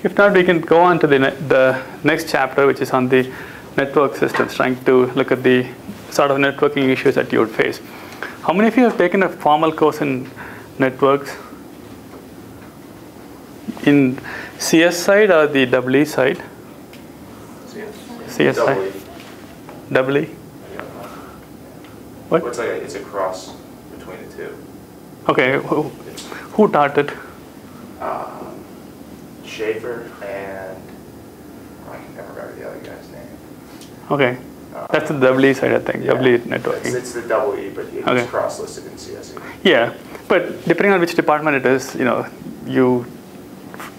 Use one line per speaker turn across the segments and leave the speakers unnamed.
If not, we can go on to the next chapter, which is on the network systems, trying to look at the sort of networking issues that you would face. How many of you have taken a formal course in networks? In CS side or the EE side? CS side? EE? What?
It's a cross between the two.
Okay, who taught it?
Schaefer and I can never remember the other guy's name.
Okay, that's the EE side, I think.
Yeah,
EE networking.
It's the EE, but it's cross-listed in CSE.
Yeah, but depending on which department it is, you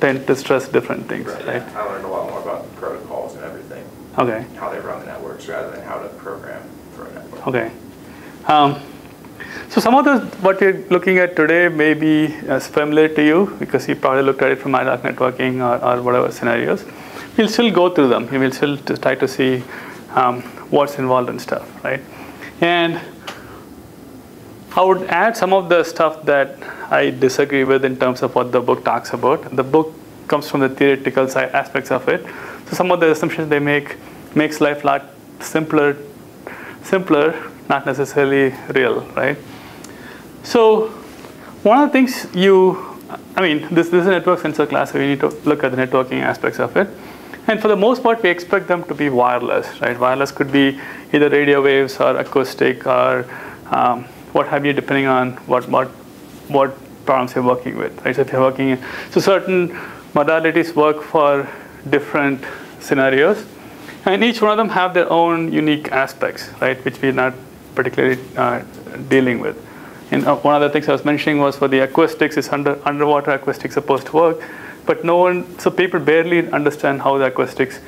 tend to stress different things, right?
I learned a lot more about protocols and everything.
Okay.
How they run the networks rather than how to program for a network.
Okay. So some of what you're looking at today may be as familiar to you because you probably looked at it from ad hoc networking or whatever scenarios. We'll still go through them. We will still try to see what's involved and stuff, right? And I would add some of the stuff that I disagree with in terms of what the book talks about. The book comes from the theoretical side aspects of it. So some of the assumptions they makes life a lot simpler, not necessarily real, right? So one of the things this is a network sensor class, so we need to look at the networking aspects of it. And for the most part, we expect them to be wireless, right? Wireless could be either radio waves or acoustic or what have you, depending on what problems you're working with, right? So if you're working, so certain modalities work for different scenarios, and each one of them have their own unique aspects, right? Which we're not particularly dealing with. And one of the things I was mentioning was for the acoustics, is underwater acoustics supposed to work, but so people barely understand how the acoustics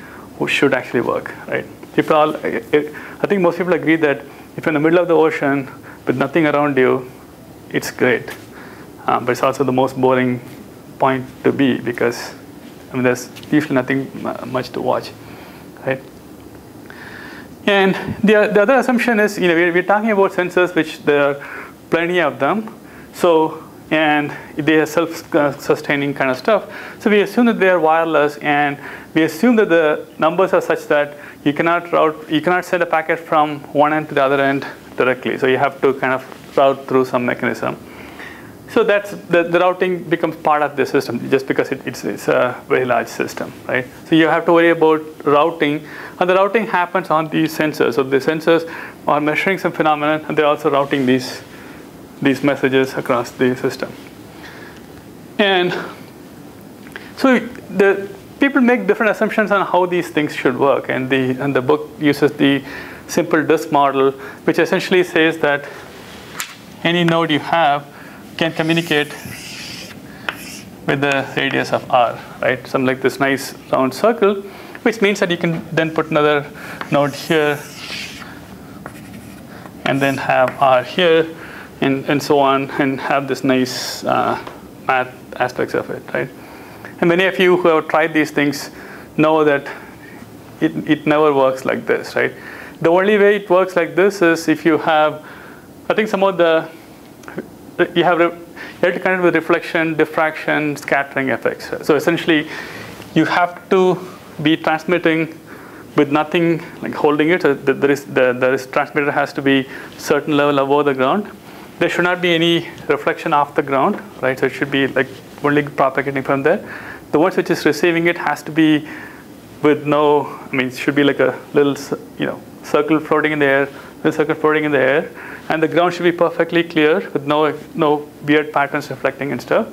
should actually work, right? I think most people agree that if you're in the middle of the ocean with nothing around you, it's great. But it's also the most boring point to be because there's usually nothing much to watch, right? And the other assumption is, we're talking about sensors, which there are plenty of them. So, and they are self-sustaining kind of stuff. So we assume that they are wireless, and we assume that the numbers are such that you cannot send a packet from one end to the other end directly. So you have to kind of route through some mechanism. So that's the routing becomes part of the system just because it's a very large system, right? So you have to worry about routing, and the routing happens on these sensors. So the sensors are measuring some phenomenon, and they're also routing these messages across the system. And so the people make different assumptions on how these things should work, and the book uses the simple disk model, which essentially says that any node you have can communicate with the radius of r, right? Something like this nice round circle, which means that you can then put another node here and then have r here and so on, and have this nice math aspects of it, right? And many of you who have tried these things know that it never works like this, right? The only way it works like this is if you have, I think some of you have to connect with reflection, diffraction, scattering effects. So essentially, you have to be transmitting with nothing like holding it. So the transmitter has to be certain level above the ground. There should not be any reflection off the ground, right? So it should be like only propagating from there. The one which is receiving it has to be with no, it should be like a little, circle floating in the air, little circle floating in the air, and the ground should be perfectly clear with no weird patterns reflecting and stuff.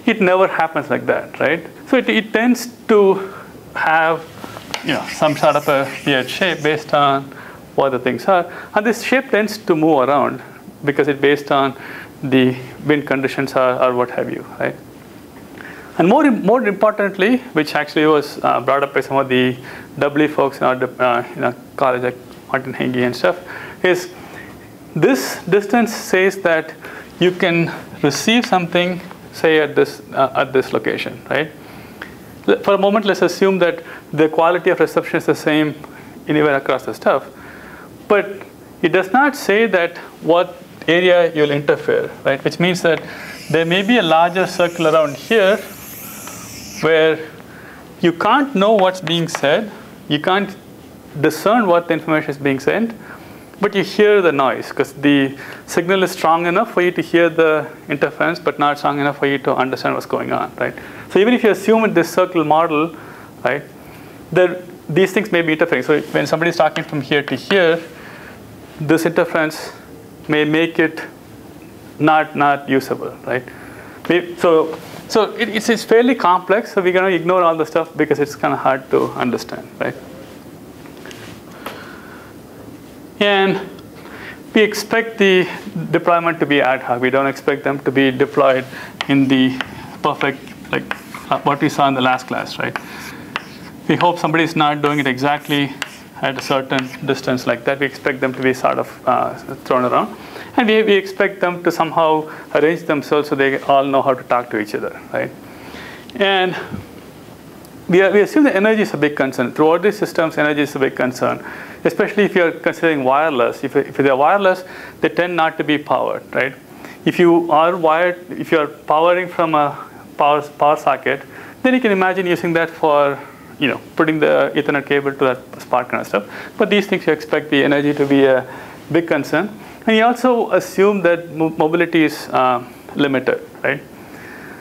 It never happens like that, right? So it tends to have, some sort of a weird shape based on what the things are, and this shape tends to move around because it's based on the wind conditions or what have you, right? And more importantly, which actually was brought up by some of the EE folks in our college, like Martin Henge and stuff, is this distance says that you can receive something, say at this location, right? For a moment, let's assume that the quality of reception is the same anywhere across the stuff, but it does not say that what area you'll interfere, right? Which means that there may be a larger circle around here, where you can't know what's being said, you can't discern what the information is being sent, but you hear the noise because the signal is strong enough for you to hear the interference, but not strong enough for you to understand what's going on, right? So even if you assume in this circle model, right, these things may be interfering. So when somebody is talking from here to here, this interference may make it not usable, right? So it's fairly complex. So we're going to ignore all the stuff because it's kind of hard to understand, right? And we expect the deployment to be ad hoc. We don't expect them to be deployed in the perfect, like what we saw in the last class, right? We hope somebody is not doing it exactly at a certain distance like that. We expect them to be sort of thrown around. And we expect them to somehow arrange themselves so they all know how to talk to each other, right? And we assume that energy is a big concern. Throughout these systems, energy is a big concern, especially if you're considering wireless. If they're wireless, they tend not to be powered, right? If you are wired, if you're powering from a power socket, then you can imagine using that for, putting the Ethernet cable to that spot kind of stuff. But these things, you expect the energy to be a big concern. And you also assume that mobility is limited, right?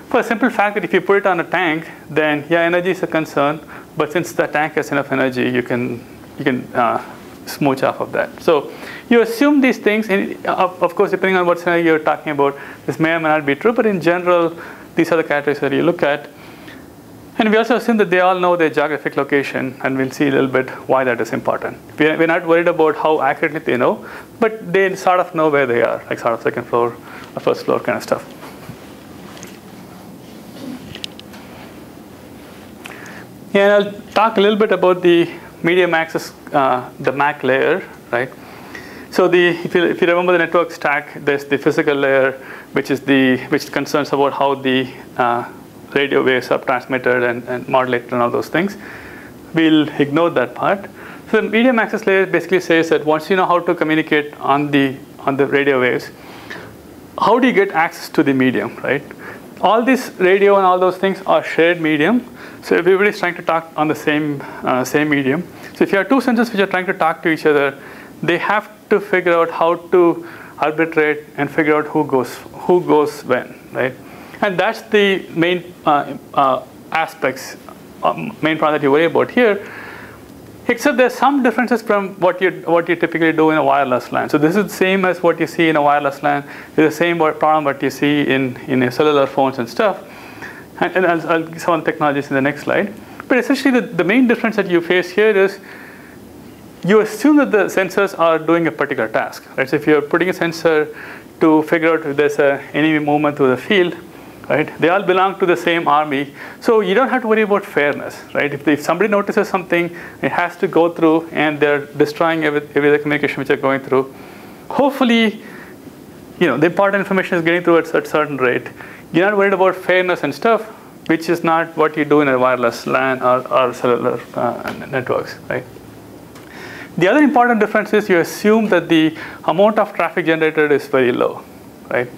For a simple fact that if you put it on a tank, then yeah, energy is a concern. But since the tank has enough energy, you can smooch off of that. So you assume these things, and of course, depending on what scenario you're talking about, this may or may not be true. But in general, these are the characteristics that you look at. And we also assume that they all know their geographic location, and we'll see a little bit why that is important. We're not worried about how accurately they know, but they sort of know where they are, like sort of second floor or first floor kind of stuff. Yeah, and I'll talk a little bit about the medium access, the MAC layer, right? So if you remember the network stack, there's the physical layer, which concerns about how the radio waves are transmitted and modulated and all those things. We'll ignore that part. So the medium access layer basically says that once you know how to communicate on the radio waves, how do you get access to the medium, right? All this radio and all those things are shared medium. So everybody's trying to talk on the same medium. So if you have two sensors which are trying to talk to each other, they have to figure out how to arbitrate and figure out who goes when, right? And that's the main aspects, main part that you worry about here. Except there's some differences from what you typically do in a wireless LAN. So this is the same as what you see in a wireless LAN. It's the same problem what you see in cellular phones and stuff. And I'll give some of the technologies in the next slide. But essentially, the main difference that you face here is you assume that the sensors are doing a particular task, right? So if you're putting a sensor to figure out if there's any movement through the field, right? They all belong to the same army, so you don't have to worry about fairness, right? If somebody notices something, it has to go through, and they're destroying every other communication which they're going through. Hopefully, the important information is getting through at a certain rate. You're not worried about fairness and stuff, which is not what you do in a wireless LAN or cellular networks, right? The other important difference is you assume that the amount of traffic generated is very low, right?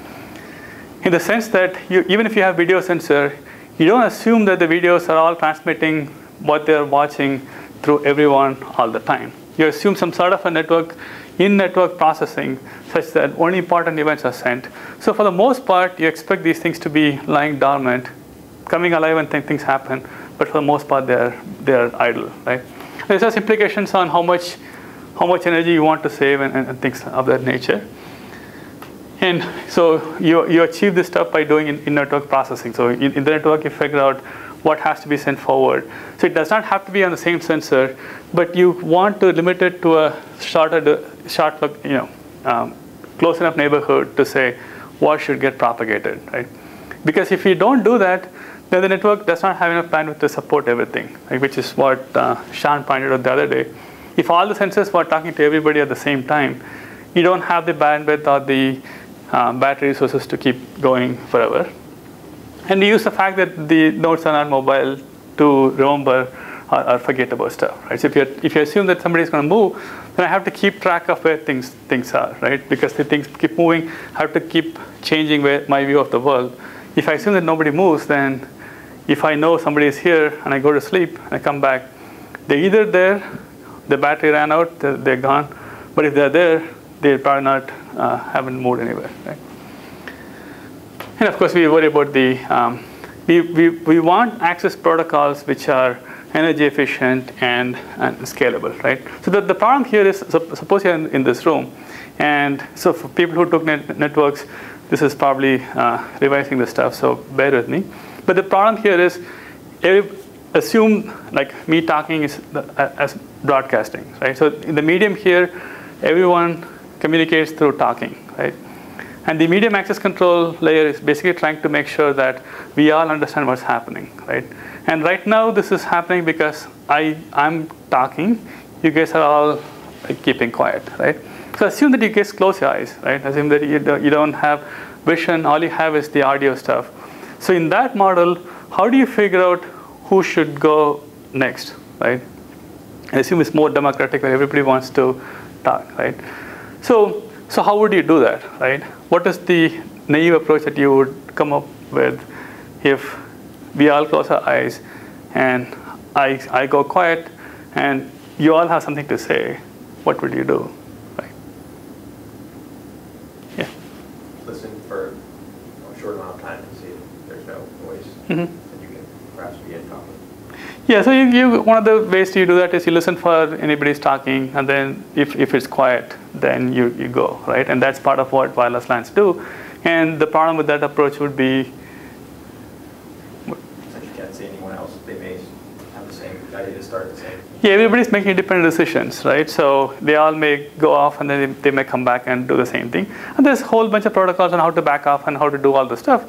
In the sense that even if you have video sensor, you don't assume that the videos are all transmitting what they're watching through everyone all the time. You assume some sort of a in-network processing such that only important events are sent. So for the most part, you expect these things to be lying dormant, coming alive when things happen, but for the most part, they're idle, right? This has implications on how much energy you want to save and things of that nature. And so you achieve this stuff by doing in-network processing. So in the network, you figure out what has to be sent forward. So it does not have to be on the same sensor, but you want to limit it to a close enough neighborhood to say what should get propagated, right? Because if you don't do that, then the network does not have enough bandwidth to support everything, right? Which is what Sean pointed out the other day. If all the sensors were talking to everybody at the same time, you don't have the bandwidth or the battery resources to keep going forever. And you use the fact that the nodes are not mobile to remember or forget about stuff, right? So if you assume that somebody is going to move, then I have to keep track of where things are, right? Because the things keep moving, I have to keep changing my view of the world. If I assume that nobody moves, then if I know somebody is here and I go to sleep and I come back, they're either there, the battery ran out, they're gone. But if they're there, they're probably not haven't moved anywhere. Right? And of course, we worry about the we want access protocols which are energy efficient and scalable, right? So the problem here is, suppose you're in this room, and so for people who took networks, this is probably revising the stuff, so bear with me. But the problem here is, assume like me talking is as broadcasting, right? So in the medium here, everyone communicates through talking, right? And the medium access control layer is basically trying to make sure that we all understand what's happening, right? And right now, this is happening because I'm talking. You guys are all like, keeping quiet, right? So assume that you guys close your eyes, right? Assume that you don't have vision. All you have is the audio stuff. So in that model, how do you figure out who should go next, right? I assume it's more democratic where everybody wants to talk, right? So how would you do that, right? What is the naive approach that you would come up with if we all close our eyes and I go quiet and you all have something to say? What would you do, right? Yeah.
Listen for a short amount of time and see if there's no voice, and you can perhaps begin talking.
Yeah, so you one of the ways you do that is you listen for anybody's talking, and then if it's quiet, then you go, right? And that's part of what wireless LANs do. And the problem with that approach would be,
since you can't see anyone else, they may have the same idea to start the same.
yeah, everybody's making independent decisions, right? So they all may go off, and then they may come back and do the same thing. And there's a whole bunch of protocols on how to back off and how to do all the stuff.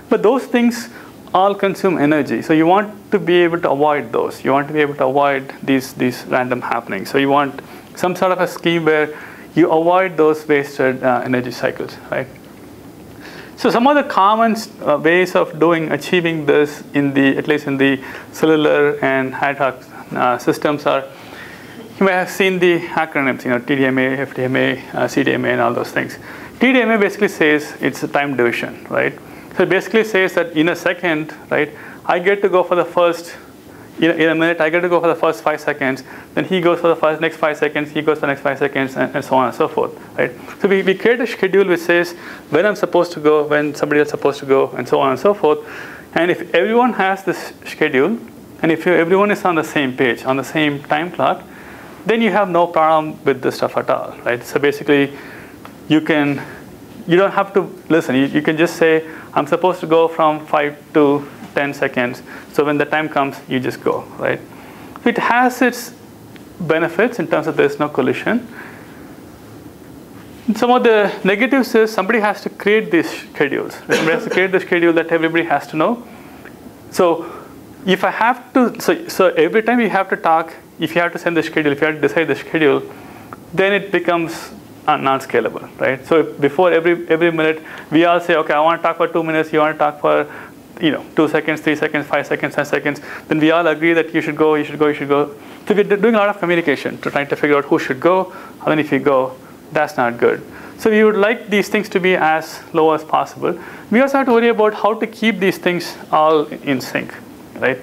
But those things all consume energy. So you want to be able to avoid those. You want to be able to avoid these random happenings. So you want some sort of a scheme where you avoid those wasted energy cycles, right? So some of the common ways of achieving this at least in the cellular and ad hoc systems are, you may have seen the acronyms, TDMA, FDMA, CDMA, and all those things. TDMA basically says it's a time division, right? So it basically says that in a second, right, I get to go for the first, in a minute, I get to go for the first 5 seconds, then he goes for the next 5 seconds, he goes for the next 5 seconds, and so on and so forth, right? So we create a schedule which says when I'm supposed to go, when somebody else is supposed to go, and so on and so forth. And if everyone has this schedule, and if everyone is on the same page, on the same time clock, then you have no problem with this stuff at all, right? So basically, you don't have to listen. You can just say, I'm supposed to go from 5 to 10 seconds. So when the time comes, you just go, right? It has its benefits in terms of there's no collision. Some of the negatives is somebody has to create these schedules. Somebody has to create the schedule that everybody has to know. So if I have to, so every time you have to talk, if you have to send the schedule, if you have to decide the schedule, then it becomes non-scalable, right? So before every minute, we all say, okay, I want to talk for 2 minutes. You want to talk for, 2 seconds, 3 seconds, 5 seconds, 10 seconds. Then we all agree that you should go, you should go, you should go. So we're doing a lot of communication to trying to figure out who should go. And then if you go, that's not good. So we would like these things to be as low as possible. We also have to worry about how to keep these things all in sync, right?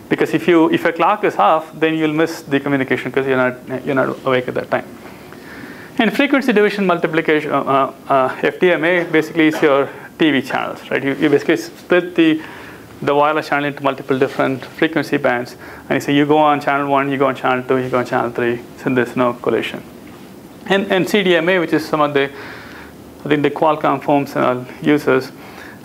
Because if your clock is off, then you'll miss the communication because you're not awake at that time. And frequency division multiplication, FDMA, basically is your TV channels, right? You basically split the wireless channel into multiple different frequency bands, and you say you go on channel 1, you go on channel 2, you go on channel 3, so there's no collision. And CDMA, which is some of the, I think the Qualcomm phones uses,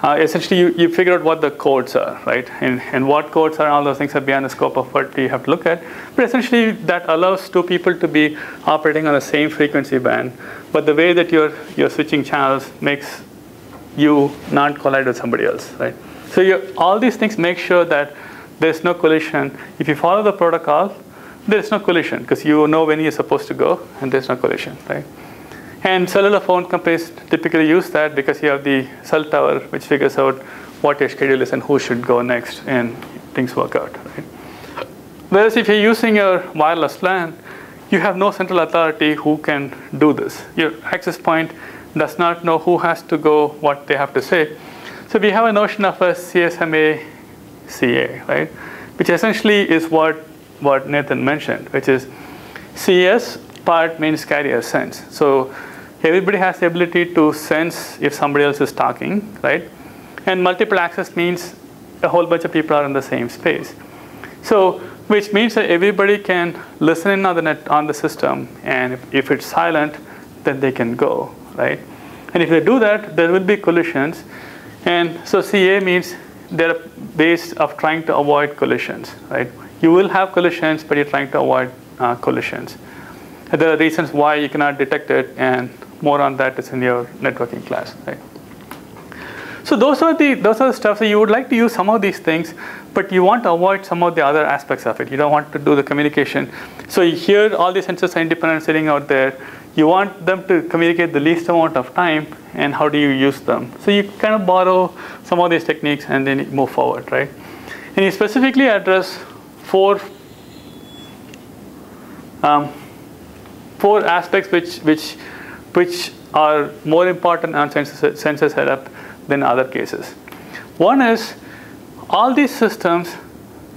essentially you figure out what the codes are, right? And what codes are, all those things are beyond the scope of what you have to look at. But essentially that allows two people to be operating on the same frequency band, but the way that you're switching channels makes you not collide with somebody else, right? So all these things make sure that there's no collision. If you follow the protocol, there's no collision because you know when you're supposed to go and there's no collision, right? And cellular phone companies typically use that because you have the cell tower which figures out what your schedule is and who should go next, and things work out, right? Whereas if you're using your wireless LAN, you have no central authority who can do this. Your access point does not know who has to go, what they have to say. So we have a notion of a CSMA CA, right? Which essentially is what Nathan mentioned, which is CS part means carrier sense. So everybody has the ability to sense if somebody else is talking, right? And multiple access means a whole bunch of people are in the same space. So which means that everybody can listen in on the system, and if it's silent, then they can go, right? And if they do that, there will be collisions. And so CA means there are ways of trying to avoid collisions, right? You will have collisions, but you're trying to avoid collisions. And there are reasons why you cannot detect it, and more on that is in your networking class, right? So those are the stuff that you would like to use some of these things, but you want to avoid some of the other aspects of it. You don't want to do the communication. So here, all these sensors are independent sitting out there. You want them to communicate the least amount of time, and how do you use them? So you kind of borrow some of these techniques and then you move forward, right? And you specifically address four aspects which are more important on sensor setup than other cases. One is all these systems,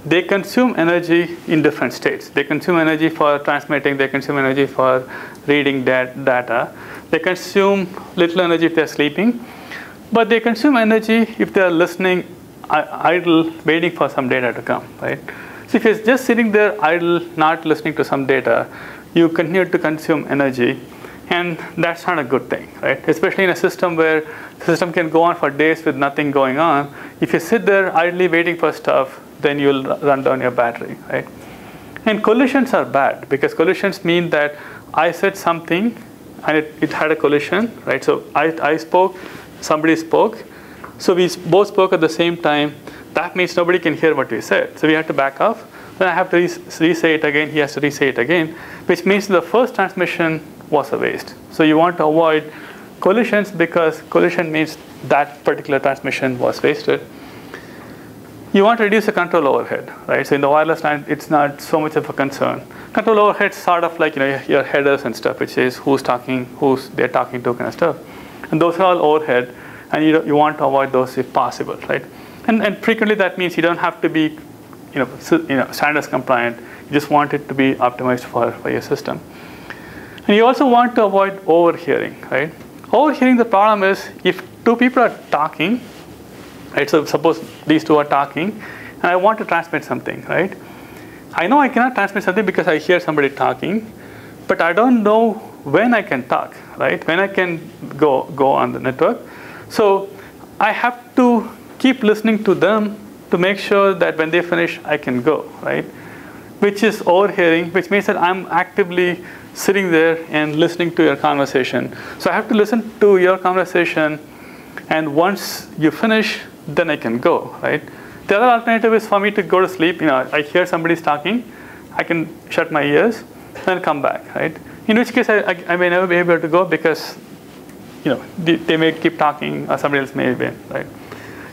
they consume energy in different states. They consume energy for transmitting, they consume energy for reading data. They consume little energy if they're sleeping, but they consume energy if they're listening idle, waiting for some data to come, right? So if you're just sitting there idle, not listening to some data, you continue to consume energy, and that's not a good thing, right? Especially in a system where the system can go on for days with nothing going on. If you sit there idly waiting for stuff, then you'll run down your battery, right? And collisions are bad, because collisions mean that I said something and it had a collision, right? So I spoke, somebody spoke, so we both spoke at the same time. That means nobody can hear what we said. So we have to back off. Then I have to re-say it again. He has to re-say it again, which means the first transmission was a waste. So you want to avoid collisions, because collision means that particular transmission was wasted. You want to reduce the control overhead, right? So in the wireless line, it's not so much of a concern. Control overhead is sort of like, your headers and stuff, which is who's talking, who's they're talking to, kind of stuff. And those are all overhead, and you want to avoid those if possible, right? And frequently that means you don't have to be, standards compliant. You just want it to be optimized for your system. And you also want to avoid overhearing, right? Overhearing, the problem is if two people are talking, right? So suppose these two are talking, and I want to transmit something, right? I know I cannot transmit something because I hear somebody talking, but I don't know when I can talk, right? When I can go on the network. So I have to keep listening to them to make sure that when they finish, I can go, right? Which is overhearing, which means that I'm actively sitting there and listening to your conversation. So I have to listen to your conversation, and once you finish, then I can go, right? The other alternative is for me to go to sleep. I hear somebody's talking, I can shut my ears, then come back, right? In which case, I may never be able to go because, they may keep talking, or somebody else may win, right?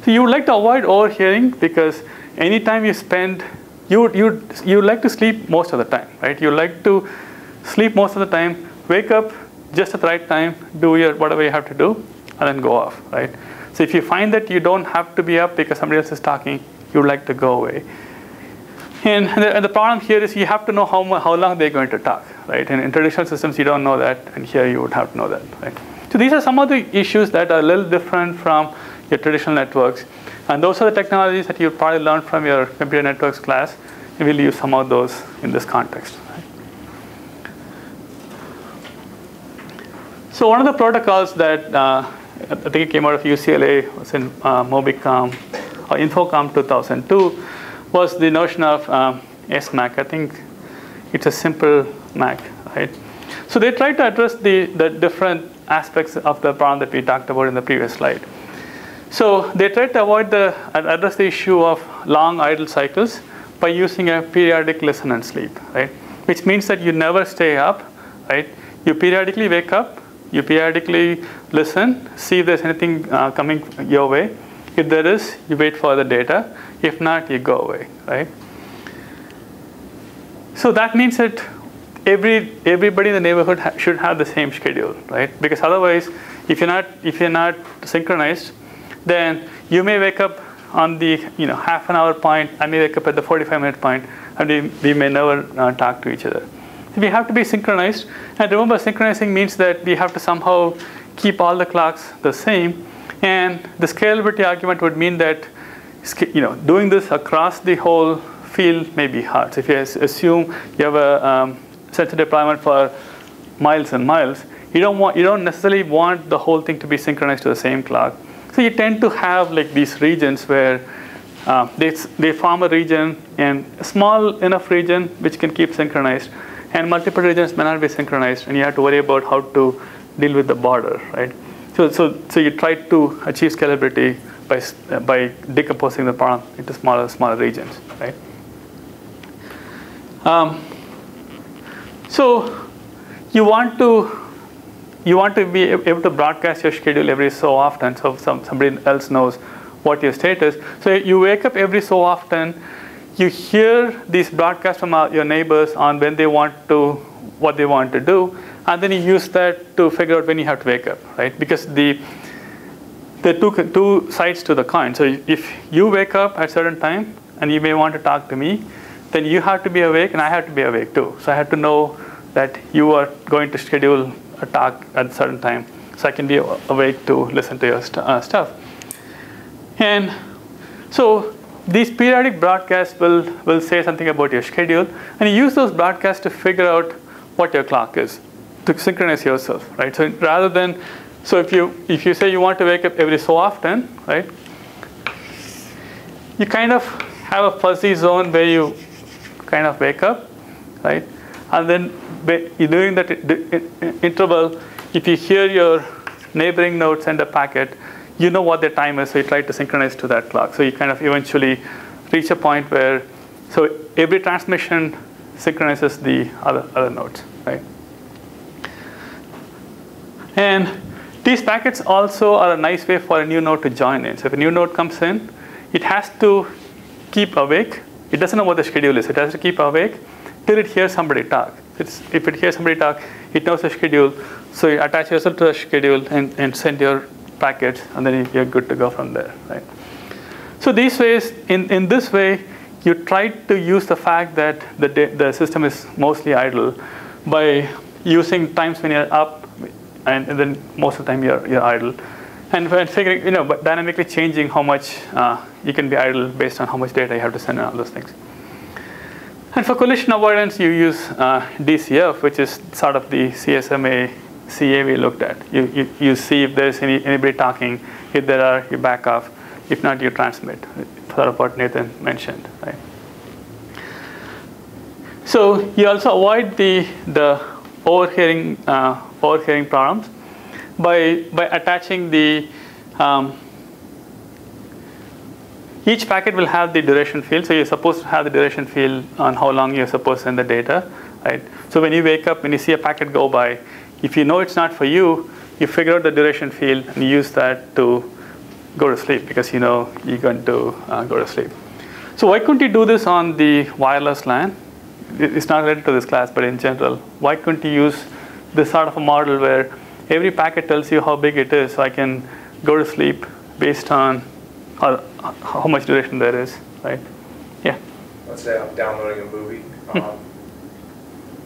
So you would like to avoid overhearing, because anytime you spend, you like to sleep most of the time, right? You like to sleep most of the time, wake up just at the right time, do whatever you have to do, and then go off, right? So if you find that you don't have to be up because somebody else is talking, you would like to go away. And the problem here is you have to know how long they're going to talk, right? And in traditional systems, you don't know that, and here you would have to know that, right? So these are some of the issues that are a little different from your traditional networks. And those are the technologies that you'll probably learn from your computer networks class, and we'll use some of those in this context. Right? So one of the protocols that I think it came out of UCLA, was in Mobicom, or Infocom 2002, was the notion of SMAC. I think it's a simple MAC, right? So they tried to address the different aspects of the problem that we talked about in the previous slide. So they tried to address the issue of long idle cycles by using a periodic listen and sleep, right? Which means that you never stay up, right? You periodically wake up, you periodically listen, see if there's anything coming your way. If there is, you wait for the data. If not, you go away, right? So that means that everybody in the neighborhood should have the same schedule, right? Because otherwise, if you're not synchronized, then you may wake up on the half an hour point, I may wake up at the 45-minute point, and we may never talk to each other. So we have to be synchronized. And remember, synchronizing means that we have to somehow keep all the clocks the same. And the scalability argument would mean that doing this across the whole field may be hard. So if you assume you have a sensor deployment for miles and miles, you don't necessarily want the whole thing to be synchronized to the same clock. So you tend to have like these regions where they form a region, and a small enough region which can keep synchronized, and multiple regions may not be synchronized, and you have to worry about how to deal with the border, right? So you try to achieve scalability by decomposing the problem into smaller regions, right? So you want to be able to broadcast your schedule every so often, so somebody else knows what your state is. So you wake up every so often, you hear these broadcasts from your neighbors on when they want to, what they want to do, and then you use that to figure out when you have to wake up, right? Because there are two sides to the coin. So if you wake up at a certain time and you may want to talk to me, then you have to be awake and I have to be awake too. So I have to know that you are going to schedule a talk at a certain time, so I can be awake to listen to your stuff. And so these periodic broadcasts will say something about your schedule, and you use those broadcasts to figure out what your clock is, to synchronize yourself, right? So rather than, so if you say you want to wake up every so often, right, you kind of have a fuzzy zone where you kind of wake up, right? And then during that interval, if you hear your neighboring node send a packet, you know what their time is, so you try to synchronize to that clock. So you kind of eventually reach a point where, so every transmission synchronizes the other nodes, right? And these packets also are a nice way for a new node to join in. So if a new node comes in, it has to keep awake. It doesn't know what the schedule is. It has to keep awake till it hears somebody talk. If it hears somebody talk, it knows the schedule. So you attach yourself to the schedule and send your packets, and then you're good to go from there, right? So these ways, in this way, you try to use the fact that the system is mostly idle by using times when you're up, and then most of the time you're idle, and when figuring, but dynamically changing how much you can be idle based on how much data you have to send and all those things. And for collision avoidance, you use DCF, which is sort of the CSMA CA we looked at. You see if there's anybody talking. If there are, you back off. If not, you transmit. Sort of what Nathan mentioned, right? So you also avoid the overhearing problems by attaching the each packet will have the duration field. So you're supposed to have the duration field on how long you're supposed to send the data, right? So when you wake up, when you see a packet go by, if you know it's not for you, you figure out the duration field and use that to go to sleep, because you know you're going to go to sleep. So why couldn't you do this on the wireless LAN? It's not related to this class, but in general, why couldn't you use this sort of a model where every packet tells you how big it is, so I can go to sleep based on how much duration there is, right? Yeah.
Let's say I'm downloading a movie.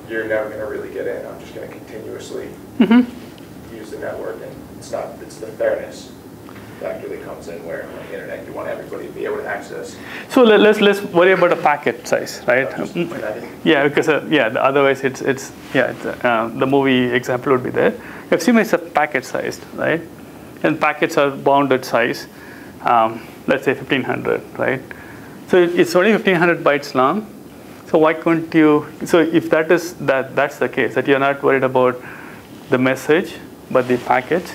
You're never going to really get in. I'm just going to continuously use the network, and it's the fairness factor that comes in where on the internet you want everybody to be able to access. So
let's worry about a packet size, right? Yeah, because otherwise the movie example would be there. Assume it's a packet sized, right? And packets are bounded size. Let's say 1500, right? So it's only 1500 bytes long. So why couldn't you? So if that's the case, that you're not worried about the message but the package,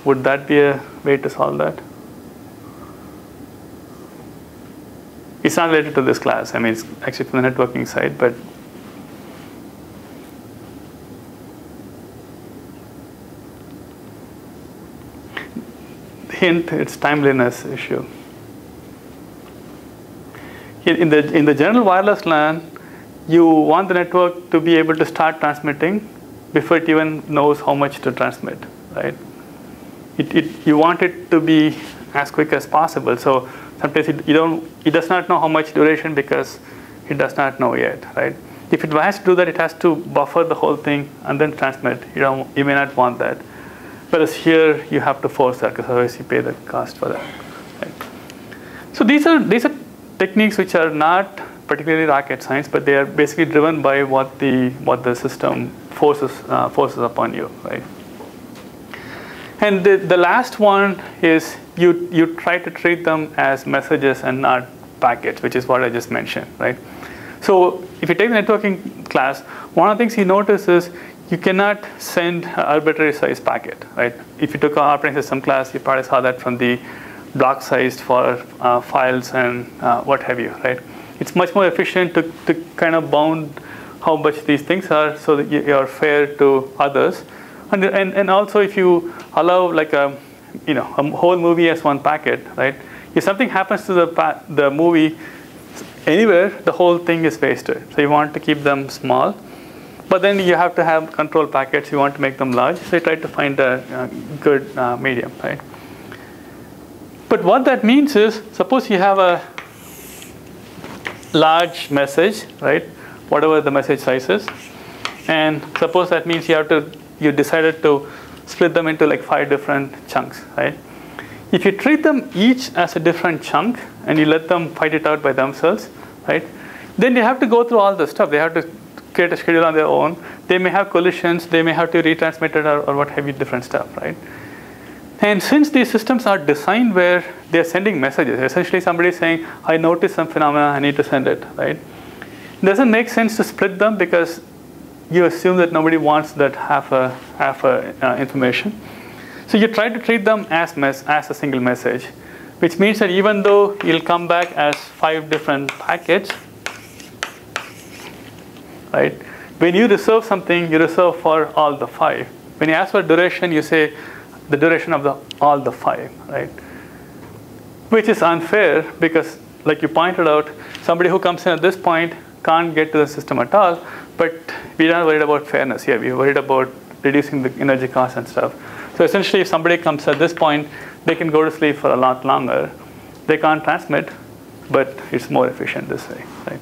would that be a way to solve that? It's not related to this class. I mean, it's actually from the networking side, but hint, it's timeliness issue. In the general wireless LAN, you want the network to be able to start transmitting before it even knows how much to transmit, right? You want it to be as quick as possible. So sometimes it does not know how much duration because it does not know yet, right? If it has to do that, it has to buffer the whole thing and then transmit. You may not want that. Whereas here, you have to force that because otherwise you pay the cost for that. Right? So these are techniques which are not particularly rocket science, but they are basically driven by what the system forces upon you, right? And the last one is you try to treat them as messages and not packets, which is what I just mentioned, right? So if you take the networking class, one of the things you notice is you cannot send an arbitrary size packet, right? If you took an operating system class, you probably saw that from the block sized for files and what have you, right? It's much more efficient to kind of bound how much these things are so that you're fair to others. And also if you allow like a whole movie as one packet, right? If something happens to the movie anywhere, the whole thing is wasted. So you want to keep them small. But then you have to have control packets. You want to make them large. So you try to find a good medium, right? But what that means is, suppose you have a large message, right? Whatever the message size is. And suppose that means you decided to split them into like 5 different chunks, right? If you treat them each as a different chunk and you let them fight it out by themselves, right? Then they have to go through all the stuff. They have to create a schedule on their own. They may have collisions. They may have to retransmit it or what have you, different stuff, right? And since these systems are designed where they're sending messages, essentially somebody is saying, I noticed some phenomena, I need to send it, right? It doesn't make sense to split them because you assume that nobody wants that half information. So you try to treat them as a single message, which means that even though you'll come back as 5 different packets, right? When you reserve something, you reserve for all the 5. When you ask for duration, you say the duration of all the 5, right? Which is unfair because, like you pointed out, somebody who comes in at this point can't get to the system at all. But we're not worried about fairness here. We're worried about reducing the energy costs and stuff. So essentially, if somebody comes at this point, they can go to sleep for a lot longer. They can't transmit, but it's more efficient this way, right?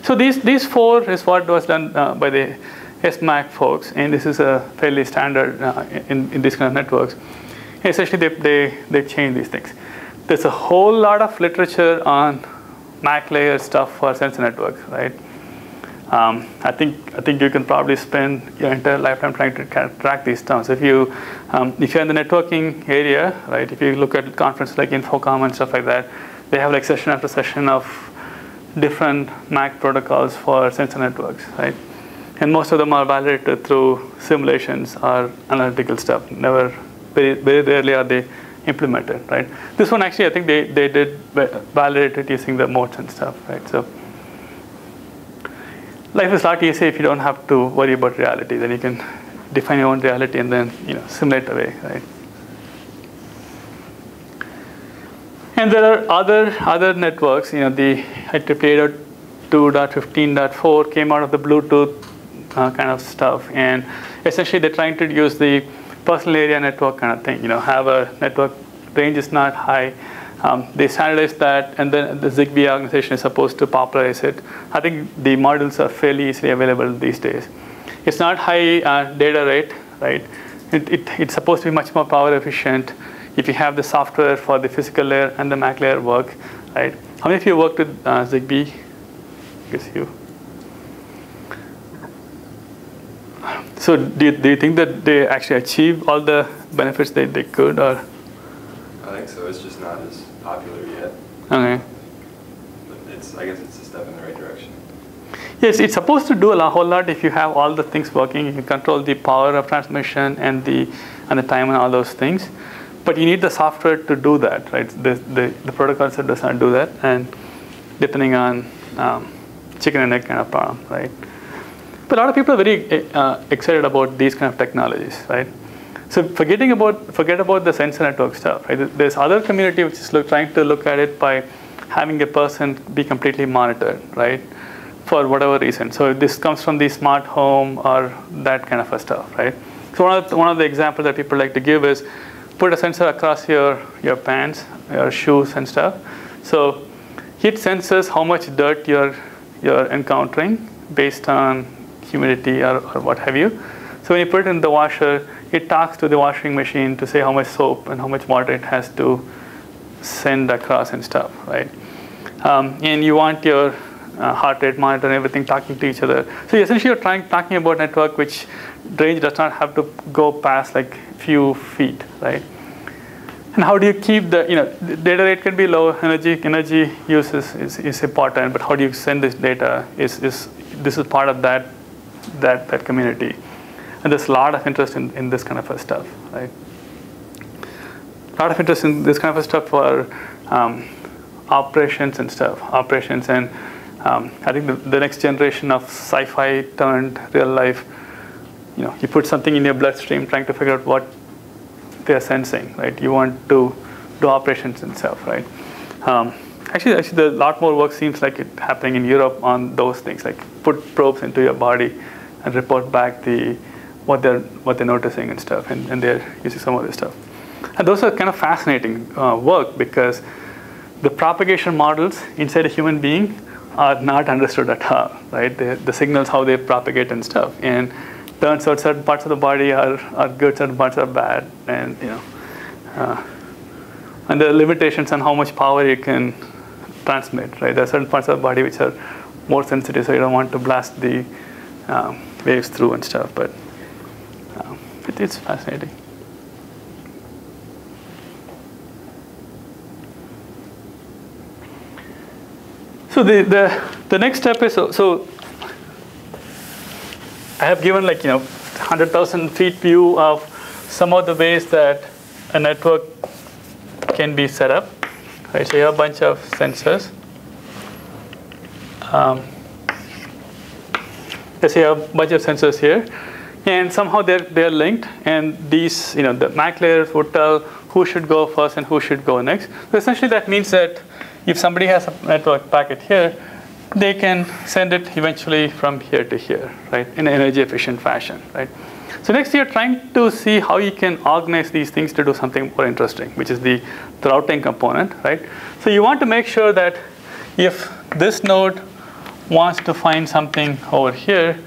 So these 4 is what was done by the SMAC folks, and this is a fairly standard in these kind of networks. Essentially, they change these things. There's a whole lot of literature on MAC layer stuff for sensor networks, right? I think you can probably spend your entire lifetime trying to track these terms. If you're in the networking area, right? If you look at conferences like Infocom and stuff like that, they have like session after session of different MAC protocols for sensor networks, right? And most of them are validated through simulations or analytical stuff. Very rarely are they implemented, right? This one actually, I think they did validate it using the modes and stuff, right? So life is a lot easier if you don't have to worry about reality. Then you can define your own reality and then simulate away, right? And there are other networks. The IEEE 2.15.4 came out of the Bluetooth kind of stuff, and essentially they're trying to use the personal area network kind of thing. Have a network range is not high. They standardized that, and then the Zigbee organization is supposed to popularize it. I think the modules are fairly easily available these days. It's not high data rate, right? It's supposed to be much more power efficient if you have the software for the physical layer and the MAC layer work, right? How many of you worked with Zigbee? I guess you. So do you think that they actually achieve all the benefits they could, or?
I think so. It's just not as popular yet.
Okay.
But I guess it's a step in the right direction.
Yes, it's supposed to do a whole lot if you have all the things working. You can control the power of transmission and the time and all those things. But you need the software to do that, right? The protocol set does not do that, and depending on chicken and egg kind of problem, right? But a lot of people are very excited about these kind of technologies, right? So forget about the sensor network stuff, right? There's other community which is trying to look at it by having a person be completely monitored, right? For whatever reason. So this comes from the smart home or that kind of a stuff, right? So one of the examples that people like to give is put a sensor across your pants, your shoes and stuff. So it senses how much dirt you're encountering based on humidity or what have you. So when you put it in the washer, it talks to the washing machine to say how much soap and how much water it has to send across and stuff, right? And you want your heart rate monitor and everything talking to each other. So essentially you're talking about a network which range does not have to go past like few feet, right? And how do you keep the, the data rate can be low, energy use is important, but how do you send this data this is part of that community. And there's a lot of interest in this kind of stuff, right? A lot of interest in this kind of stuff for operations and stuff. Operations and I think the next generation of sci-fi turned real life, you put something in your bloodstream trying to figure out what they're sensing, right? You want to do operations and stuff, right? Actually, a lot more work seems like it happening in Europe on those things, like put probes into your body and report back what they're noticing and stuff, and they're using some of this stuff. And those are kind of fascinating work because the propagation models inside a human being are not understood at all, right? The signals, how they propagate and stuff, and turns out certain parts of the body are good, certain parts are bad, and and there are limitations on how much power you can transmit, right? There are certain parts of the body which are more sensitive, so you don't want to blast the waves through and stuff, but it's fascinating. So the next step is, so I have given 100,000 feet view of some of the ways that a network can be set up. Right, so you have a bunch of sensors. Let's say you have a bunch of sensors here, and somehow they're linked. And these, the MAC layers would tell who should go first and who should go next. So essentially, that means that if somebody has a network packet here, they can send it eventually from here to here, right, in an energy efficient fashion, right? So next you're trying to see how you can organize these things to do something more interesting, which is the routing component, right? So you want to make sure that if this node wants to find something over here,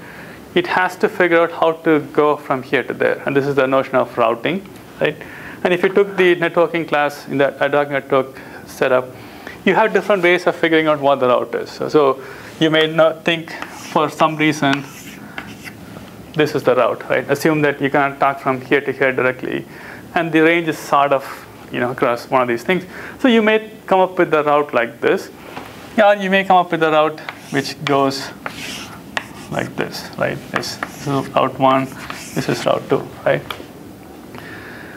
it has to figure out how to go from here to there. And this is the notion of routing, right? And if you took the networking class in the ad hoc network setup, you have different ways of figuring out what the route is. So you may not think for some reason this is the route, right? Assume that you cannot talk from here to here directly, and the range is sort of across one of these things. So you may come up with the route like this, or you may come up with a route which goes like this, right? This is route 1, this is route 2, right?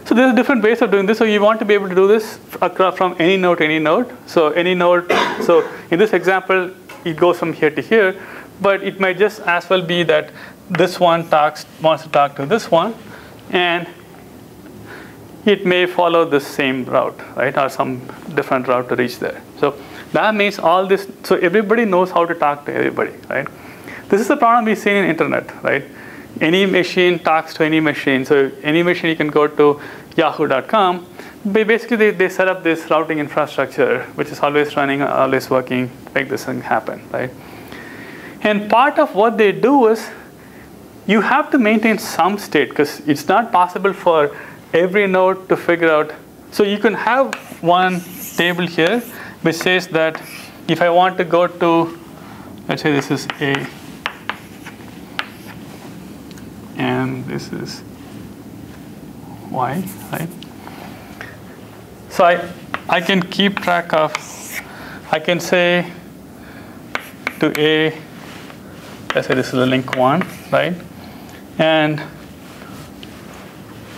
So there are different ways of doing this. So you want to be able to do this from any node to any node. So any node, so in this example, it goes from here to here, but it might just as well be that this one wants to talk to this one, and it may follow the same route, right, or some different route to reach there. So that means all this, so everybody knows how to talk to everybody, right? This is the problem we see in internet, right? Any machine talks to any machine. So any machine you can go to yahoo.com. Basically, they set up this routing infrastructure, which is always running, always working, make this thing happen, right? And part of what they do is you have to maintain some state, because it's not possible for every node to figure out. So you can have one table here which says that if I want to go to, let's say this is A, and this is Y, right? So I can keep track of, I can say to A, let's say this is the link 1, right? And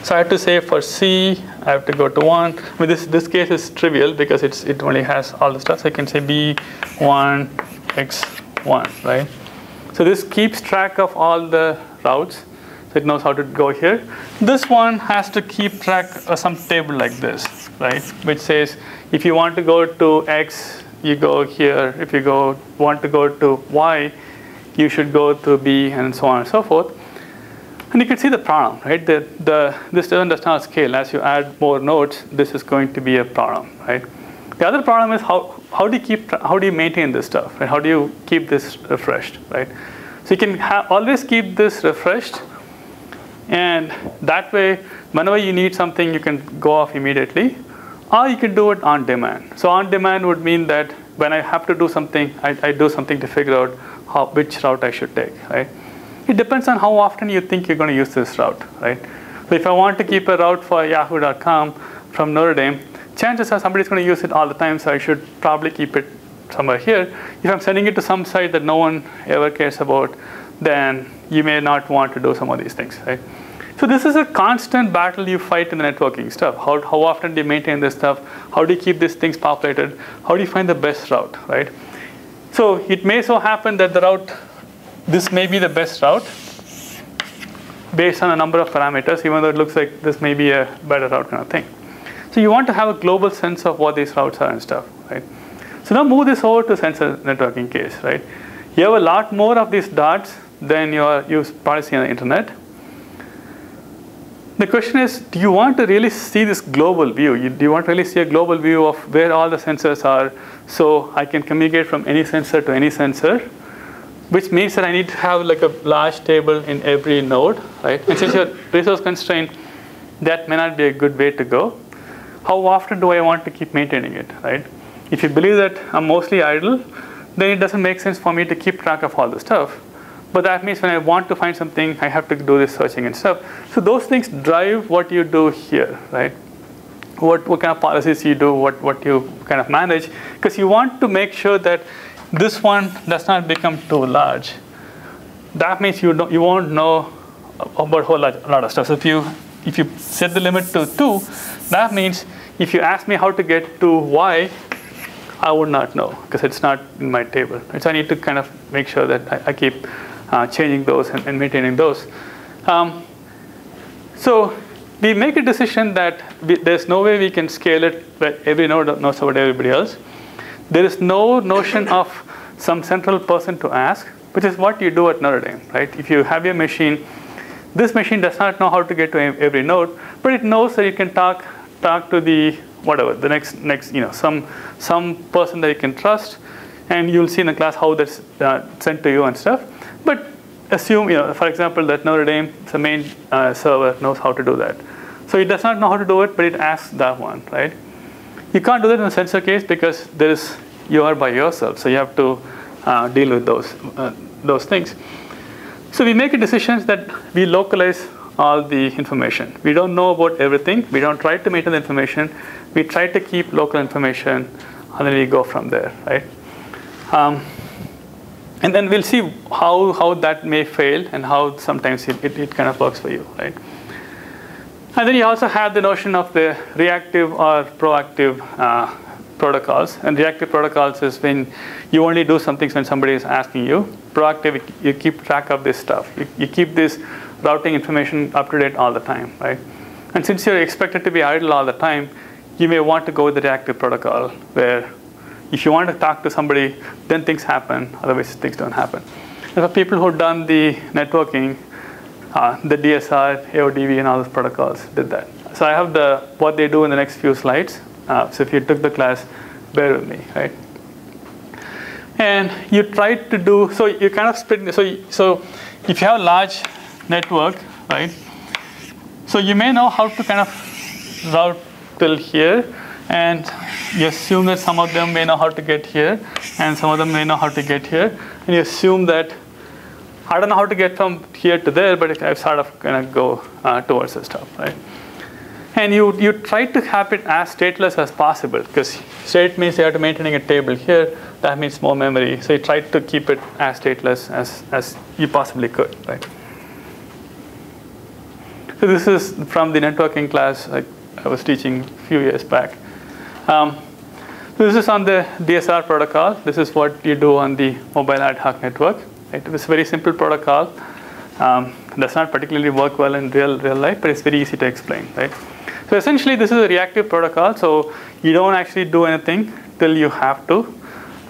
so I have to say for C, I have to go to 1. I mean, this case is trivial because it only has all the stuff. So I can say B1, X1, right? So this keeps track of all the routes. So it knows how to go here. This one has to keep track of some table like this, right? Which says if you want to go to X, you go here. If you want to go to Y, you should go to B, and so on and so forth. And you can see the problem, right? This does not scale. As you add more nodes, this is going to be a problem, right? The other problem is how do you maintain this stuff, right? How do you keep this refreshed, right? So you can always keep this refreshed, and that way, whenever you need something, you can go off immediately, or you can do it on demand. So on demand would mean that when I have to do something, I do something to figure out which route I should take, right? It depends on how often you think you're going to use this route, right? So if I want to keep a route for yahoo.com from Notre Dame, chances are somebody's going to use it all the time, so I should probably keep it somewhere here. If I'm sending it to some site that no one ever cares about, then you may not want to do some of these things, right? So this is a constant battle you fight in the networking stuff. How often do you maintain this stuff? How do you keep these things populated? How do you find the best route, right? So it may so happen that this may be the best route based on a number of parameters, even though it looks like this may be a better route kind of thing. So you want to have a global sense of what these routes are and stuff, right? So now move this over to sensor networking case, right? You have a lot more of these dots than you probably see on the internet. The question is, do you want to really see this global view? Do you want to really see a global view of where all the sensors are, so I can communicate from any sensor to any sensor? Which means that I need to have like a large table in every node, right? And since you're resource constrained, that may not be a good way to go. How often do I want to keep maintaining it, right? If you believe that I'm mostly idle, then it doesn't make sense for me to keep track of all the stuff. But that means when I want to find something, I have to do this searching and stuff. So those things drive what you do here, right? What kind of policies you do, what you kind of manage, because you want to make sure that this one does not become too large. That means you won't know about a whole lot of stuff. So if you set the limit to 2, that means if you ask me how to get to y, I would not know because it's not in my table. And so I need to kind of make sure that I keep changing those and maintaining those. So we make a decision that there's no way we can scale it where every node knows about everybody else. There is no notion of some central person to ask, which is what you do at Notre Dame, right? If you have your machine, this machine does not know how to get to every node, but it knows that it can talk to the whatever, the next some person that you can trust, and you'll see in the class how that's sent to you and stuff. But assume, for example, that Notre Dame, the main server, knows how to do that. So it does not know how to do it, but it asks that one, right? You can't do that in a sensor case because you are by yourself, so you have to deal with those things. So we make a decision that we localize all the information. We don't know about everything. We don't try to maintain the information. We try to keep local information, and then we go from there, right? And then we'll see how that may fail and how sometimes it kind of works for you, right? And then you also have the notion of the reactive or proactive protocols. And reactive protocols is when you only do some things when somebody is asking you. Proactive, you keep track of this stuff. You keep this routing information up to date all the time, right? And since you're expected to be idle all the time, you may want to go with the reactive protocol where if you want to talk to somebody, then things happen. Otherwise, things don't happen. And for people who've done the networking, the DSR, AODV, and all those protocols did that. So I have what they do in the next few slides. So if you took the class, bear with me, right? And you try to do, so you kind of split, so if you have a large network, right? So you may know how to kind of route till here, and you assume that some of them may know how to get here, and some of them may know how to get here, and you assume that I don't know how to get from here to there, but I sort of kind of go towards this stuff, right? And you try to have it as stateless as possible, because state means you have to maintaining a table here. That means more memory. So you try to keep it as stateless as you possibly could, right? So this is from the networking class I was teaching a few years back. So this is on the DSR protocol. This is what you do on the mobile ad hoc network. Right? It was a very simple protocol. Does not particularly work well in real life, but it's very easy to explain, right? So essentially, this is a reactive protocol. So you don't actually do anything till you have to.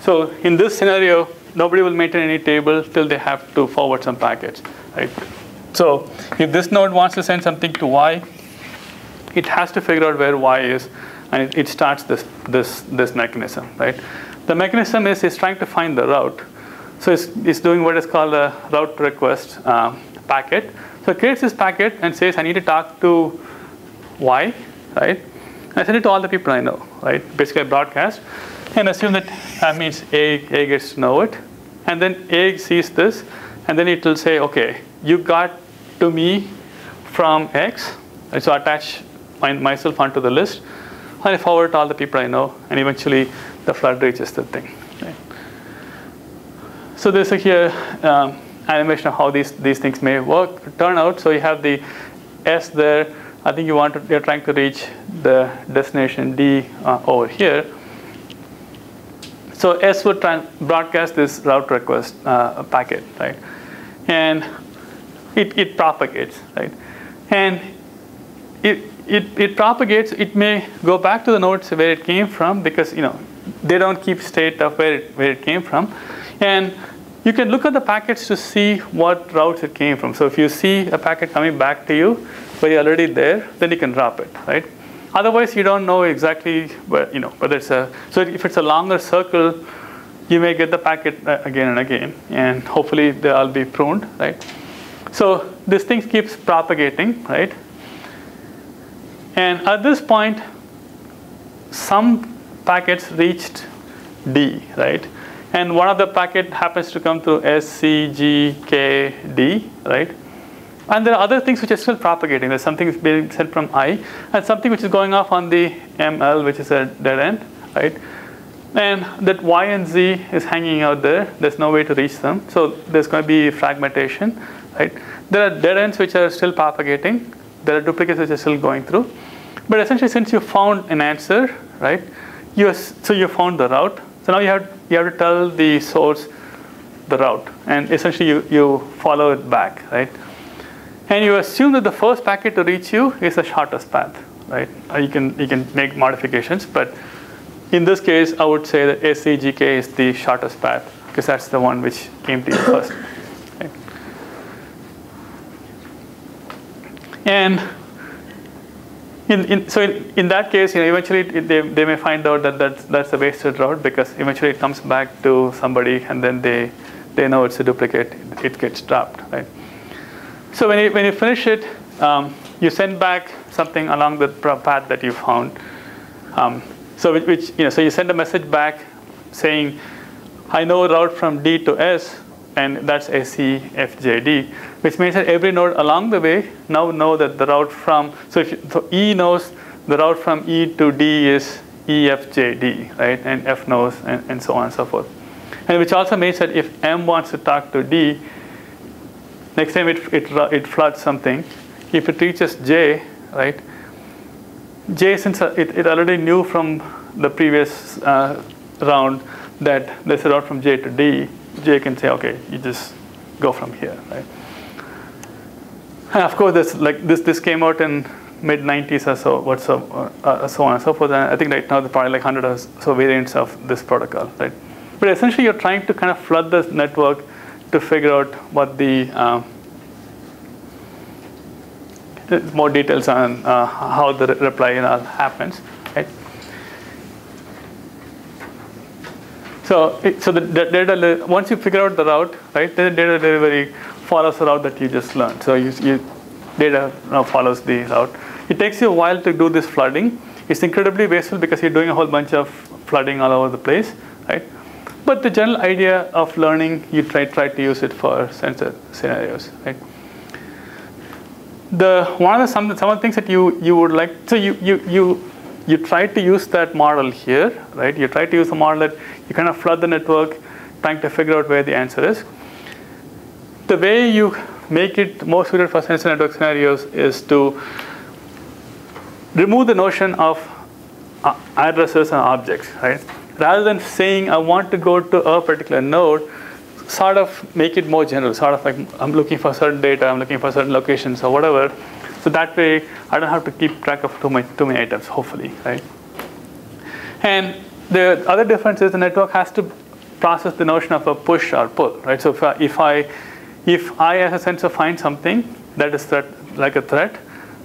So in this scenario, nobody will maintain any table till they have to forward some packets, right? So if this node wants to send something to Y, it has to figure out where Y is, and it starts this mechanism, right? The mechanism is trying to find the route. So it's doing what is called a route request packet. So it creates this packet and says, I need to talk to Y, right? And I send it to all the people I know, right? Basically, I broadcast and assume that means A gets to know it. And then A sees this, and then it will say, okay, you got to me from X. And so I attach myself onto the list, and I forward to all the people I know, and eventually the flood reaches the thing. Right? So there's here animation of how these things may turn out. So you have the S there. I think you're trying to reach the destination D over here. So S would broadcast this route request packet, right? And it propagates, right? And it propagates. It may go back to the nodes where it came from, because they don't keep state of where it came from. And you can look at the packets to see what routes it came from. So if you see a packet coming back to you, but you're already there, then you can drop it, right? Otherwise, you don't know exactly whether it's so if it's a longer circle, you may get the packet again and again, and hopefully they'll all be pruned, right? So this thing keeps propagating, right? And at this point, some packets reached D, right? And one of the packet happens to come through S, C, G, K, D, right? And there are other things which are still propagating. There's something that's being sent from I, and something which is going off on the ML, which is a dead end, right? And that Y and Z is hanging out there. There's no way to reach them. So there's going to be fragmentation, right? There are dead ends which are still propagating. There are duplicates which are still going through. But essentially, since you found an answer, right? So you found the route. So now you have to tell the source the route, and essentially you follow it back, right? And you assume that the first packet to reach you is the shortest path, right? You can make modifications, but in this case, I would say that SCGK is the shortest path, because that's the one which came to you first. Right? And in that case, eventually they may find out that that's a wasted route, because eventually it comes back to somebody, and then they know it's a duplicate. It gets dropped, right? So when you finish it, you send back something along the path that you found. So you send a message back saying, I know a route from D to S, and that's SCFJD, which means that every node along the way now know that the route from, so E knows the route from E to D is EFJD, right? And F knows, and so on and so forth. And which also means that if M wants to talk to D, next time it floods something. If it reaches J, right? J, since it already knew from the previous round that there's a route from J to D, J can say, okay, you just go from here, right? And of course, this came out in mid-90s or so, so on and so forth. And I think right now there's probably like 100 or so variants of this protocol, right? But essentially, you're trying to kind of flood the network to figure out what the more details on how the reply happens, right? So the data, once you figure out the route, right, then the data delivery follows the route that you just learned. So data now follows the route. It takes you a while to do this flooding. It's incredibly wasteful because you're doing a whole bunch of flooding all over the place, right? But the general idea of learning, you try to use it for sensor scenarios, right? Some of the things that you would like, so you try to use that model here, right? You try to use the model that you kind of flood the network, trying to figure out where the answer is. The way you make it more suited for sensor network scenarios is to remove the notion of addresses and objects, right? Rather than saying I want to go to a particular node, sort of make it more general, sort of like I'm looking for certain data, I'm looking for certain locations or whatever. So that way I don't have to keep track of too many items, hopefully, right? And the other difference is the network has to process the notion of a push or pull, right? So if I as a sensor find something, that is like a threat,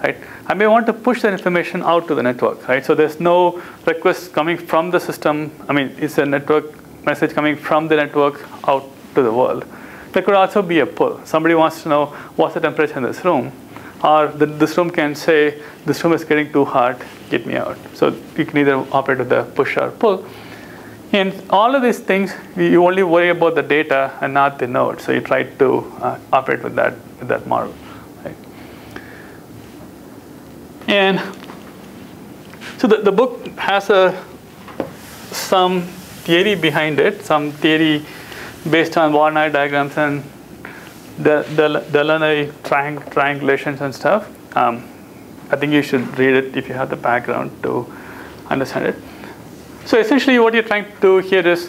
right? I may want to push that information out to the network, right? So there's no request coming from the system. I mean, it's a network message coming from the network out to the world. There could also be a pull. Somebody wants to know what's the temperature in this room, or this room can say, this room is getting too hot, get me out. So you can either operate with the push or pull. And all of these things, you only worry about the data and not the node. So you try to operate with that model. Right? And so the book has some theory behind it, some theory based on Warner diagrams and the Delaunay triangulations and stuff. I think you should read it if you have the background to understand it. So essentially, what you're trying to do here is,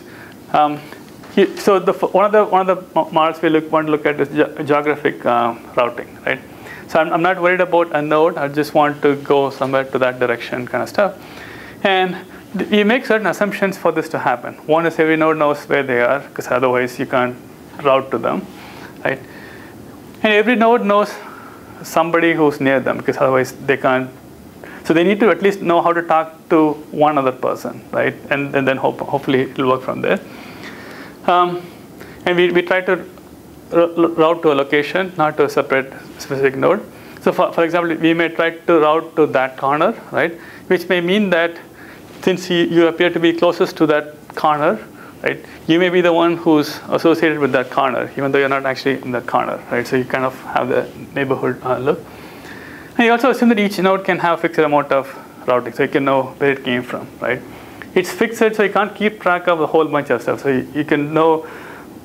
so one of the models we want to look at is geographic routing, right? So I'm not worried about a node. I just want to go somewhere to that direction, kind of stuff. And you make certain assumptions for this to happen. One is every node knows where they are, because otherwise you can't route to them, right? And every node knows somebody who's near them, because otherwise they can't. So they need to at least know how to talk to one other person, right? And then hopefully it'll work from there. And we try to route to a location, not to a separate specific node. So for example, we may try to route to that corner, right? Which may mean that since you appear to be closest to that corner, right? You may be the one who's associated with that corner, even though you're not actually in that corner, right? So you kind of have the neighborhood look. And you also assume that each node can have a fixed amount of routing, so you can know where it came from, right? It's fixed, so you can't keep track of a whole bunch of stuff. So you can know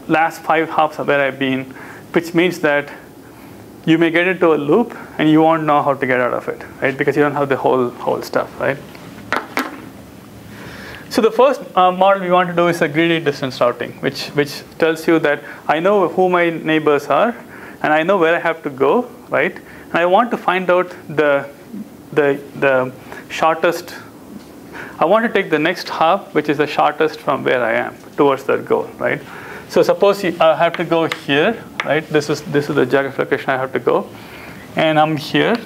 last 5 hops of where I've been, which means that you may get into a loop and you won't know how to get out of it, right? Because you don't have the whole stuff, right? So the first model we want to do is a greedy distance routing, which tells you that I know who my neighbors are, and I know where I have to go, right? And I want to find out the shortest. I want to take the next hop, which is the shortest from where I am towards that goal, right? So suppose I have to go here, right? This is the geographic location I have to go, and I'm here,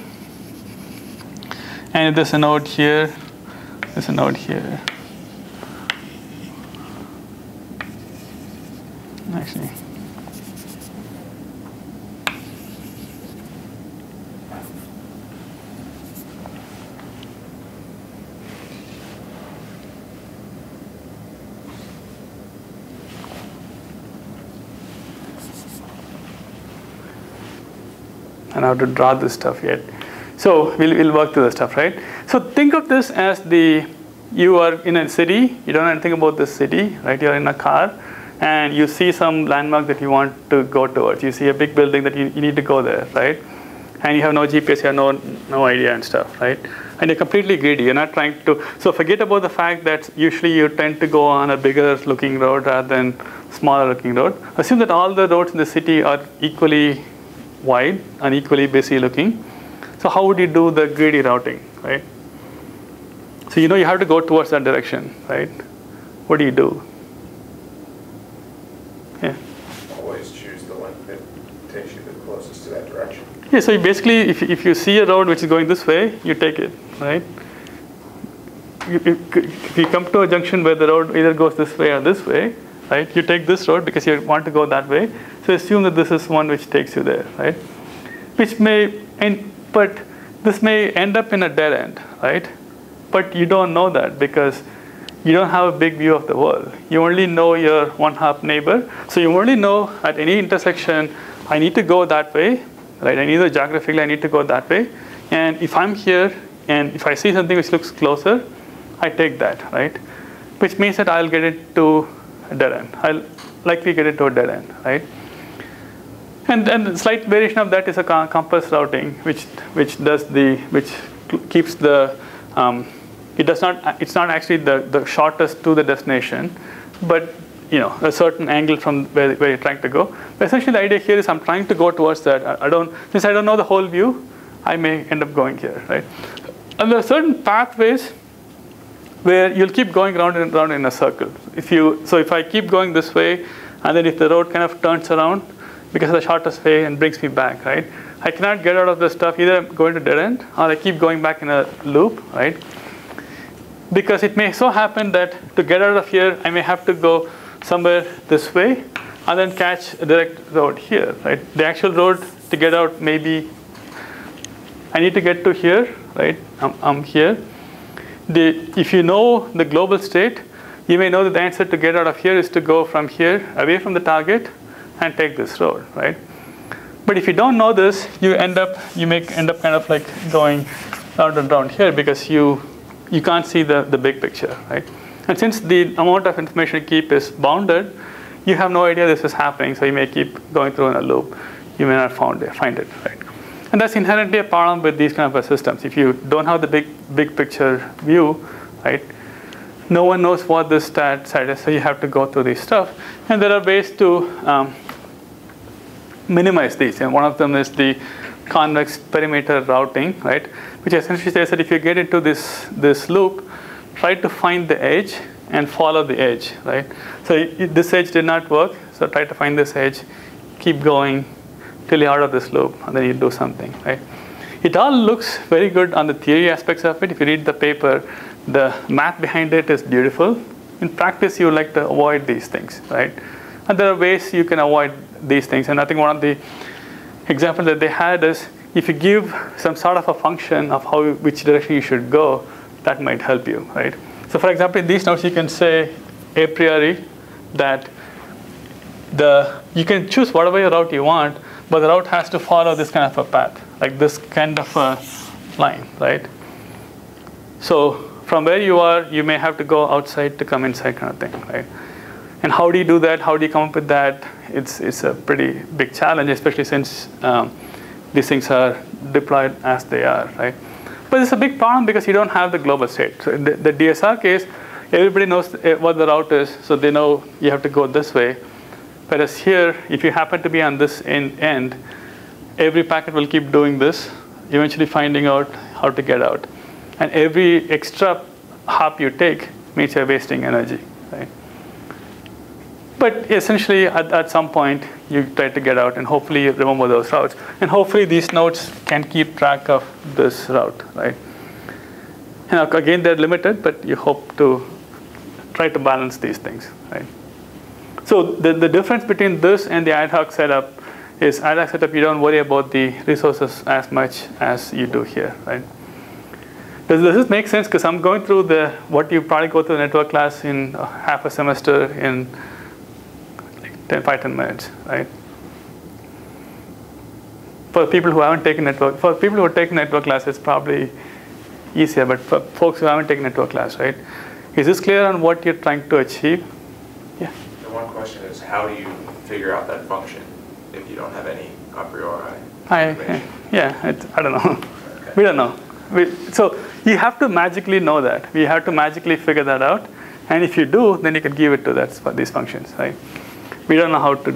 and there's a node here, there's a node here. Actually, and I have to draw this stuff yet. So we'll work through the stuff, right? So think of this as you are in a city, you don't know anything about this city, right? You're in a car, and you see some landmark that you want to go towards. You see a big building that you need to go there, right? And you have no GPS, you have no idea and stuff, right? And you're completely greedy. You're not trying to. So forget about the fact that usually you tend to go on a bigger looking road rather than smaller looking road. Assume that all the roads in the city are equally wide and equally busy looking. So how would you do the greedy routing, right? So you know you have to go towards that direction, right? What do you do? Yeah.
Always choose the one that takes you the closest to that direction.
Yeah, so basically, if you see a road which is going this way, you take it, right? If you come to a junction where the road either goes this way or this way, right? You take this road because you want to go that way. So assume that this is one which takes you there, right? But this may end up in a dead end, right? But you don't know that because you don't have a big view of the world. You only know your one hop neighbor. So you only know at any intersection, I need to go that way, right? I need the geographically, I need to go that way. And if I'm here and if I see something which looks closer, I take that, right? Which means that I'll get into a dead end. I'll likely get into a dead end, right? And the slight variation of that is a compass routing, which keeps the it's not actually the shortest to the destination, but a certain angle from where you're trying to go. But essentially, the idea here is I'm trying to go towards that. Since I don't know the whole view, I may end up going here, right? And there are certain pathways where you'll keep going round and round in a circle. If I keep going this way, and then if the road kind of turns around because of the shortest way and brings me back, right? I cannot get out of this stuff. Either I'm going to dead end or I keep going back in a loop, right? Because it may so happen that to get out of here, I may have to go somewhere this way and then catch a direct road here, right? The actual road to get out may be, I need to get to here, right? I'm here. If you know the global state, you may know that the answer to get out of here is to go from here away from the target and take this road, right? But if you don't know this, you end up kind of like going round and round here because you can't see the big picture, right? And since the amount of information you keep is bounded, you have no idea this is happening, so you may keep going through in a loop. You may not find it, right? And that's inherently a problem with these kind of systems. If you don't have the big picture view, right, no one knows what this stat is, so you have to go through this stuff. And there are ways to minimize these. And one of them is the convex perimeter routing, right, which essentially says that if you get into this loop, try to find the edge and follow the edge, right? So this edge did not work, so try to find this edge, keep going till you're out of this loop, and then you do something, right? It all looks very good on the theory aspects of it. If you read the paper, the math behind it is beautiful. In practice, you would like to avoid these things, right? And there are ways you can avoid these things. And I think one of the examples that they had is if you give some sort of a function of which direction you should go, that might help you, right? So for example, in these notes, you can say a priori that you can choose whatever route you want, but the route has to follow this kind of a path, like this kind of a line, right? So from where you are, you may have to go outside to come inside kind of thing, right? And how do you do that? How do you come up with that? It's a pretty big challenge, especially since these things are deployed as they are, right? But it's a big problem because you don't have the global state. So in the DSR case, everybody knows what the route is, so they know you have to go this way. Whereas here, if you happen to be on this end, every packet will keep doing this, eventually finding out how to get out. And every extra hop you take means you're wasting energy, right? But essentially, at some point, you try to get out, and hopefully you remember those routes. And hopefully these nodes can keep track of this route, right? And again, they're limited, but you hope to try to balance these things, right? So the difference between this and the ad hoc setup is ad hoc setup, you don't worry about the resources as much as you do here, right? Does this make sense? Because I'm going through what you probably go through the network class in half a semester in like 5-10 minutes, right? For people who haven't taken network, for people who have taken network class, it's probably easier. But for folks who haven't taken network class, right? Is this clear on what you're trying to achieve? Yeah.
The one question is, how do you figure out that function if you don't have any a priori information?
I don't know.
Okay.
We don't know. So you have to magically know that. We have to magically figure that out. And if you do, then you can give it to these functions, right? We don't know how to.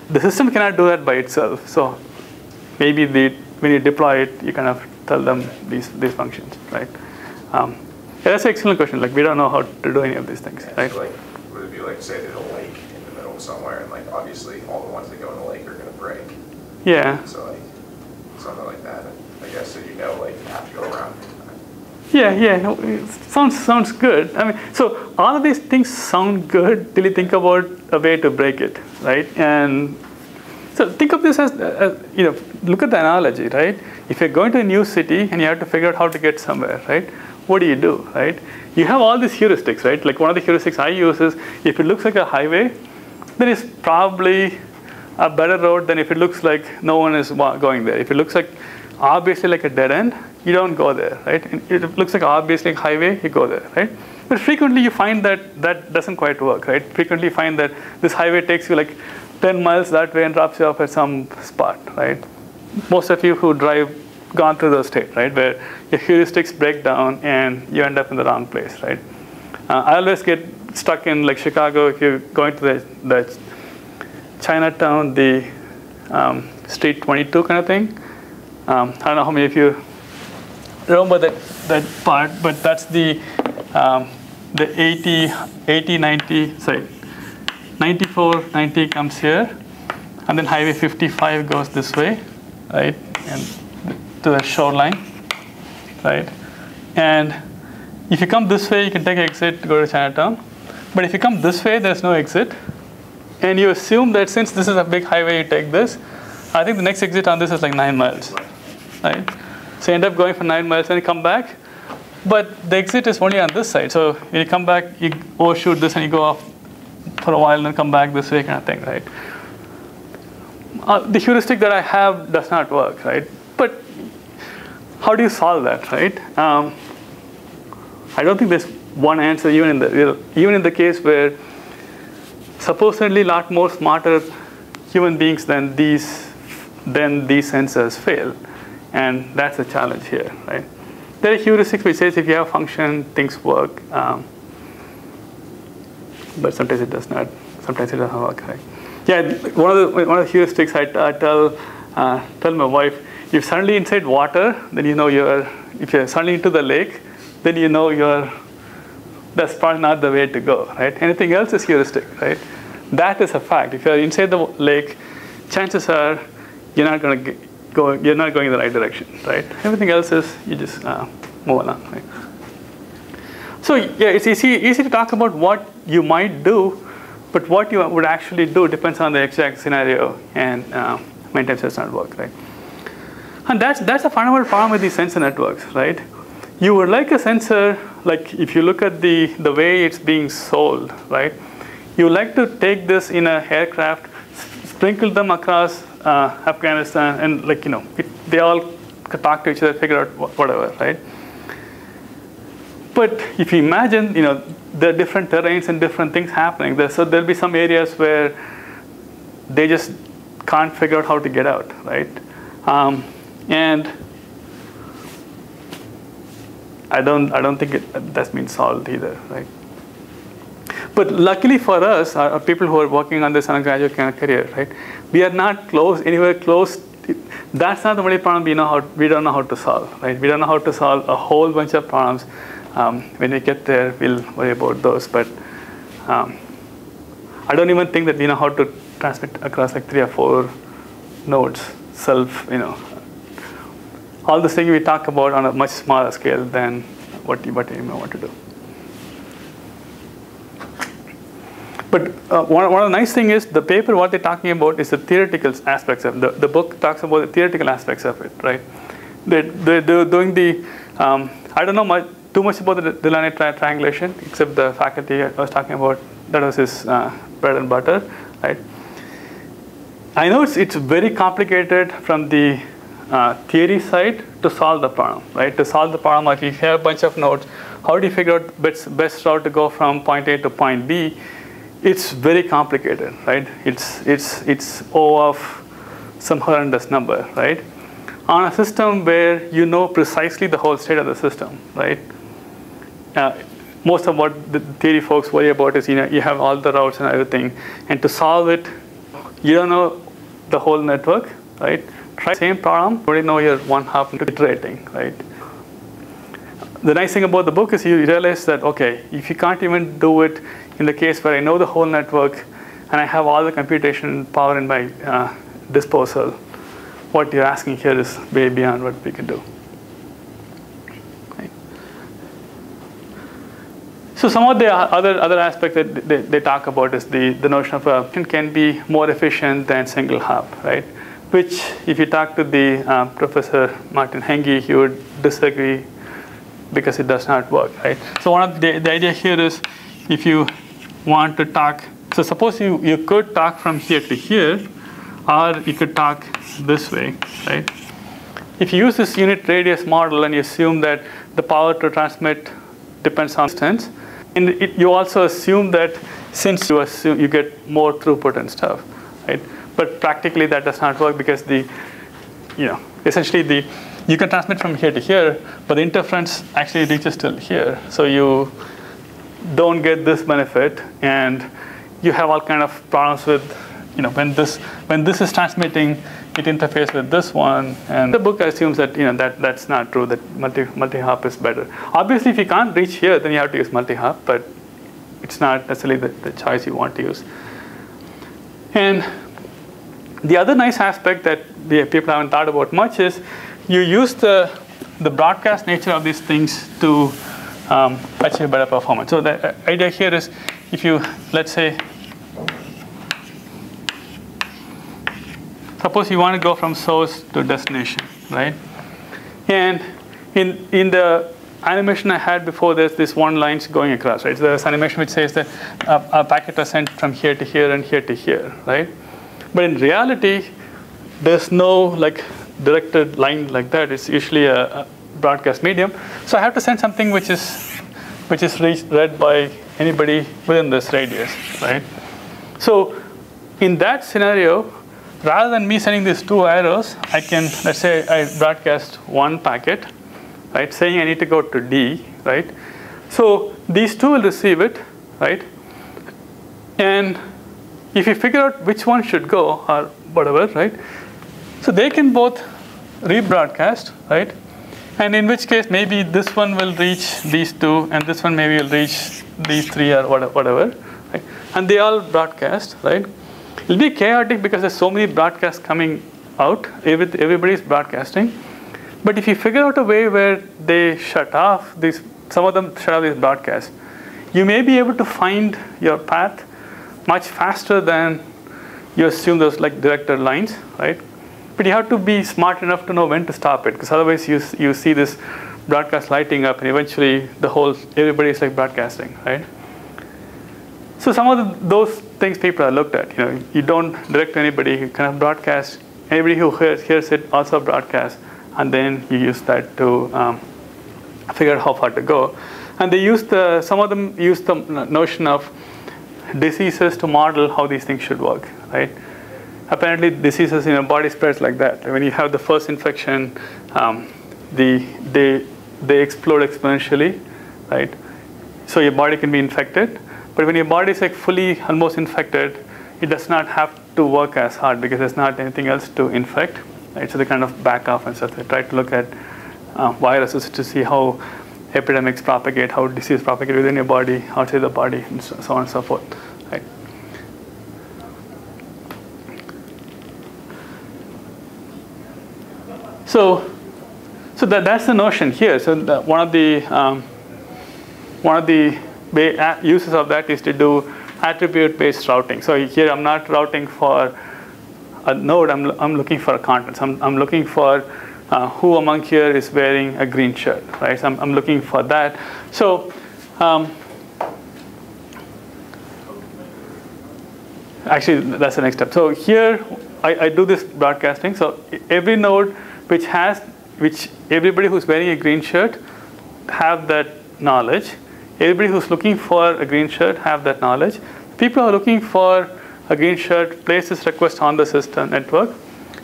The system cannot do that by itself. So maybe when you deploy it, you kind of tell them these functions, right? That's an excellent question. Like we don't know how to do any of these things, right?
So like, would it be like, say there's a lake in the middle of somewhere, and like obviously all the ones that go in the lake are going to break.
Yeah.
So like something like that. I guess so you know, like you have to go around.
Yeah. No, it sounds good. I mean, so all of these things sound good till you think about a way to break it, right? And so think of this as look at the analogy, right? If you're going to a new city and you have to figure out how to get somewhere, right? What do, right? You have all these heuristics, right? Like one of the heuristics I use is if it looks like a highway, then it's probably a better road than if it looks like no one is going there. If it looks like obviously like a dead end, you don't go there, right? And if it looks like obviously a highway, you go there, right? But frequently you find that doesn't quite work, right? Frequently you find that this highway takes you like 10 miles that way and drops you off at some spot, right? Most of you who drive gone through those states, right? Where your heuristics break down and you end up in the wrong place, right? I always get stuck in like Chicago. If you're going to the Chinatown, the Street 22 kind of thing. I don't know how many of you remember that part, but that's the 94, 90 comes here, and then Highway 55 goes this way, right, and to the shoreline, right, and if you come this way, you can take an exit to go to Chinatown. But if you come this way, there's no exit. And you assume that since this is a big highway, you take this. I think the next exit on this is like 9 miles, right? So you end up going for 9 miles and you come back. But the exit is only on this side. So when you come back, you overshoot this and you go off for a while and then come back this way kind of thing, right? The heuristic that I have does not work, right? But how do you solve that, right? I don't think there's one answer even in the case where supposedly a lot more smarter human beings than these sensors fail, and that's the challenge here, right? There are heuristics which says if you have a function, things work, but sometimes it does not. Sometimes it doesn't work, right? Yeah, one of the heuristics I tell my wife, if suddenly inside water, then you know if you're suddenly into the lake, then you know that's probably not the way to go, right? Anything else is heuristic, right? That is a fact. If you're inside the lake, chances are you're not going in the right direction, right? Everything else is you just move along, right? So yeah, it's easy to talk about what you might do, but what you would actually do depends on the exact scenario, and many times it does not work, right? And that's a fundamental problem with these sensor networks, right? You would like a sensor, like if you look at the way it's being sold, right? You would like to take this in a aircraft, sprinkle them across Afghanistan, and they all talk to each other, figure out whatever, right? But if you imagine, there are different terrains and different things happening. So there'll be some areas where they just can't figure out how to get out, right? And I don't think that's been solved either, right? But luckily for us, our people who are working on this undergraduate kind of career, right? We are not anywhere close. That's not the only problem we don't know how to solve, right? We don't know how to solve a whole bunch of problems. When we get there, we'll worry about those. But I don't even think that we know how to transmit across like 3 or 4 nodes, all the things we talk about on a much smaller scale than what you may want to do. But one of the nice things is the paper, what they're talking about is the theoretical aspects of it. The book talks about the theoretical aspects of it, right? They're doing I don't know too much about the Delaunay triangulation, except the faculty I was talking about, that was his bread and butter, right? I know it's very complicated from the theory side to solve the problem, right? To solve the problem, if you have a bunch of nodes, how do you figure out best route to go from point A to point B? It's very complicated, right? It's O of some horrendous number, right? On a system where you know precisely the whole state of the system, right? Most of what the theory folks worry about is you have all the routes and everything, and to solve it, you don't know the whole network, right? Try the same problem, you already know you're one half iterating, right? The nice thing about the book is you realize that, okay, if you can't even do it in the case where I know the whole network and I have all the computation power in my disposal, what you're asking here is way beyond what we can do. Right. So some of the other aspects that they talk about is the notion of a function can be more efficient than single hop, right? Which, if you talk to the Professor Martin Henge, he would disagree because it does not work, right? So one of the idea here is if you want to talk, so suppose you could talk from here to here, or you could talk this way, right? If you use this unit radius model and you assume that the power to transmit depends on distance, and you also assume that since you get more throughput and stuff, right? But practically that does not work because essentially you can transmit from here to here, but the interference actually reaches till here. So you don't get this benefit, and you have all kind of problems with, when this is transmitting, it interferes with this one. And the book assumes that that's not true, that multi-hop is better. Obviously, if you can't reach here, then you have to use multi-hop, but it's not necessarily the choice you want to use. And The other nice aspect that people haven't thought about much is you use the broadcast nature of these things to achieve better performance. So the idea here is, if you, let's say, suppose you want to go from source to destination, right? And in the animation I had before, there's this one line going across, right? So there's animation which says that a packet was sent from here to here and here to here, right? But in reality, there's no like directed line like that. It's usually a broadcast medium. So I have to send something which is read by anybody within this radius, right? So in that scenario, rather than me sending these two arrows, I can, let's say I broadcast one packet, right, saying I need to go to D, right? So these two will receive it, right? And if you figure out which one should go or whatever, right? So they can both rebroadcast, right? And in which case maybe this one will reach these two and this one maybe will reach these three or whatever, right? And they all broadcast, right? It'll be chaotic because there's so many broadcasts coming out. Everybody's broadcasting. But if you figure out a way where they shut off these, some of them shut off these broadcasts, you may be able to find your path much faster than you assume those like directed lines, right? But you have to be smart enough to know when to stop it, because otherwise you see this broadcast lighting up and eventually everybody is like broadcasting, right? So some of those things people have looked at. You don't direct anybody, you kind of broadcast. Anybody who hears it also broadcasts, and then you use that to figure out how far to go. And they some of them use the notion of diseases to model how these things should work, right? Apparently diseases in a body spreads like that. When you have the first infection, they explode exponentially, right? So your body can be infected. But when your body is like fully almost infected, it does not have to work as hard because there's not anything else to infect, right? So they kind of back off and stuff. They try to look at viruses to see how epidemics propagate, how disease propagate within your body, outside the body, and so on and so forth, right? So that's the notion here. So one of the uses of that is to do attribute-based routing. So here I'm not routing for a node. I'm looking for a content. I'm looking for who among here is wearing a green shirt, right? So I'm looking for that. So actually, that's the next step. So here I do this broadcasting. So every node which everybody who's wearing a green shirt have that knowledge. Everybody who's looking for a green shirt have that knowledge. People who are looking for a green shirt place this request on the system network,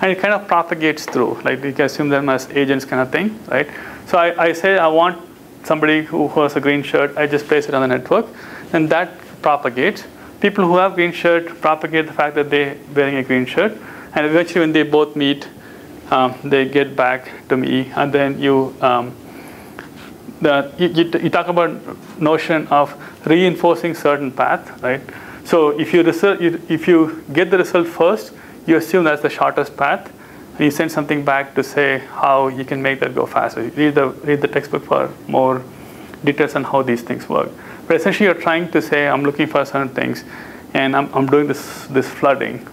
and it kind of propagates through. Like you can assume them as agents kind of thing, right? So I say I want somebody who has a green shirt. I just place it on the network, and that propagates. People who have green shirt propagate the fact that they're wearing a green shirt, and eventually when they both meet, they get back to me, and then you talk about notion of reinforcing certain path, right? So if you get the result first, you assume that's the shortest path, and you send something back to say how you can make that go faster. Read the textbook for more details on how these things work. But essentially, you're trying to say, I'm looking for certain things, and I'm doing this flooding,